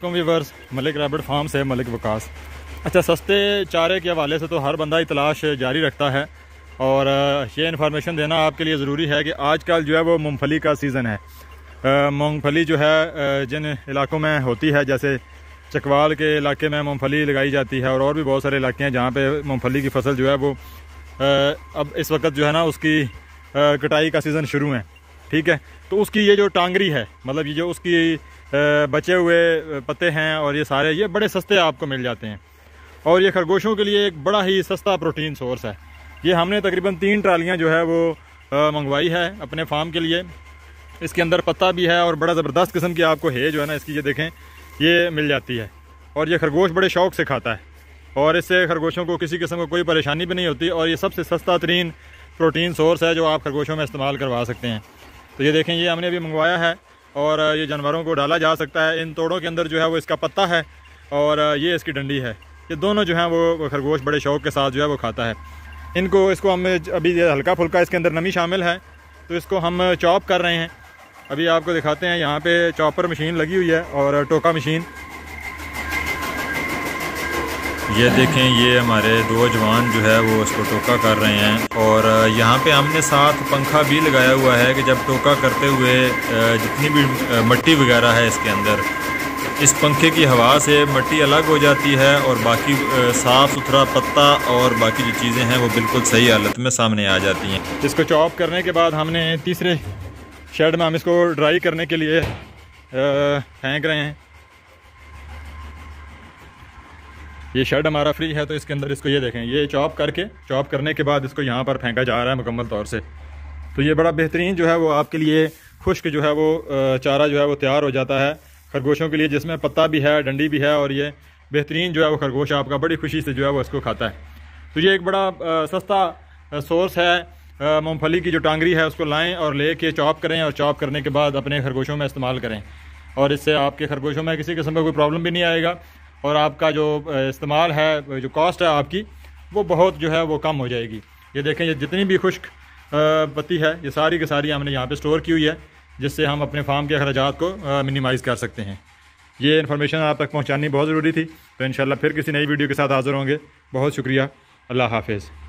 Viewers, Malik rabbit farm से मलिक वकास। अच्छा, सस्ते चारे के हवाले से तो हर बंदा ही तलाश जारी रखता है और ये इन्फॉर्मेशन देना आपके लिए ज़रूरी है कि आजकल जो है वो मूंगफली का सीज़न है। मूंगफली जो है जिन इलाकों में होती है, जैसे चकवाल के इलाके में मूंगफली लगाई जाती है और भी बहुत सारे इलाके हैं जहाँ पे मूंगफली की फसल जो है वो अब इस वक्त जो है ना उसकी कटाई का सीज़न शुरू है। ठीक है, तो उसकी ये जो टांगरी है, मतलब ये जो उसकी बचे हुए पत्ते हैं और ये सारे ये बड़े सस्ते आपको मिल जाते हैं और ये खरगोशों के लिए एक बड़ा ही सस्ता प्रोटीन सोर्स है। ये हमने तकरीबन 3 ट्रालियाँ जो है वो मंगवाई है अपने फार्म के लिए। इसके अंदर पत्ता भी है और बड़ा ज़बरदस्त किस्म की आपको है जो है ना इसकी, ये देखें, ये मिल जाती है और ये खरगोश बड़े शौक़ से खाता है और इससे खरगोशों को किसी किस्म को कोई परेशानी भी नहीं होती और ये सबसे सस्ता तरीन प्रोटीन सोर्स है जो आप खरगोशों में इस्तेमाल करवा सकते हैं। तो ये देखें, ये हमने अभी मंगवाया है और ये जानवरों को डाला जा सकता है। इन तोड़ों के अंदर जो है वो इसका पत्ता है और ये इसकी डंडी है। ये दोनों जो हैं वो खरगोश बड़े शौक़ के साथ जो है वो खाता है। इसको हम अभी ये हल्का फुल्का इसके अंदर नमी शामिल है तो इसको हम चॉप कर रहे हैं। अभी आपको दिखाते हैं, यहाँ पे चॉपर मशीन लगी हुई है और टोका मशीन। ये देखें, ये हमारे 2 जवान जो है वो इसको टोका कर रहे हैं और यहाँ पे हमने साथ पंखा भी लगाया हुआ है कि जब टोका करते हुए जितनी भी मिट्टी वगैरह है इसके अंदर, इस पंखे की हवा से मिट्टी अलग हो जाती है और बाकी साफ़ सुथरा पत्ता और बाकी जो चीज़ें हैं वो बिल्कुल सही हालत में सामने आ जाती हैं। इसको चॉप करने के बाद हमने तीसरे शेड में हम इसको ड्राई करने के लिए फेंक रहे हैं। ये शेड हमारा फ्री है तो इसके अंदर इसको ये देखें, ये चॉप करने के बाद इसको यहाँ पर फेंका जा रहा है मुकम्मल तौर से। तो ये बड़ा बेहतरीन जो है वो आपके लिए खुश्क जो है वो चारा जो है वो तैयार हो जाता है खरगोशों के लिए, जिसमें पत्ता भी है, डंडी भी है और ये बेहतरीन जो है वो खरगोश आपका बड़ी खुशी से जो है वो इसको खाता है। तो ये एक बड़ा सस्ता सोर्स है। मूँगफली की जो टांगरी है उसको लाएँ और ले के चॉप करें और चॉप करने के बाद अपने खरगोशों में इस्तेमाल करें और इससे आपके खरगोशों में किसी किस्म का कोई प्रॉब्लम भी नहीं आएगा और आपका जो इस्तेमाल है, जो कॉस्ट है आपकी, वो बहुत जो है वो कम हो जाएगी। ये देखें, ये जितनी भी खुश्क पत्ती है ये सारी की सारी हमने यहाँ पे स्टोर की हुई है, जिससे हम अपने फार्म के अखराजात को मिनिमाइज़ कर सकते हैं। ये इन्फॉर्मेशन आप तक पहुँचानी बहुत ज़रूरी थी। तो इंशाल्लाह फिर किसी नई वीडियो के साथ हाज़िर होंगे। बहुत शुक्रिया। अल्लाह हाफ़िज़।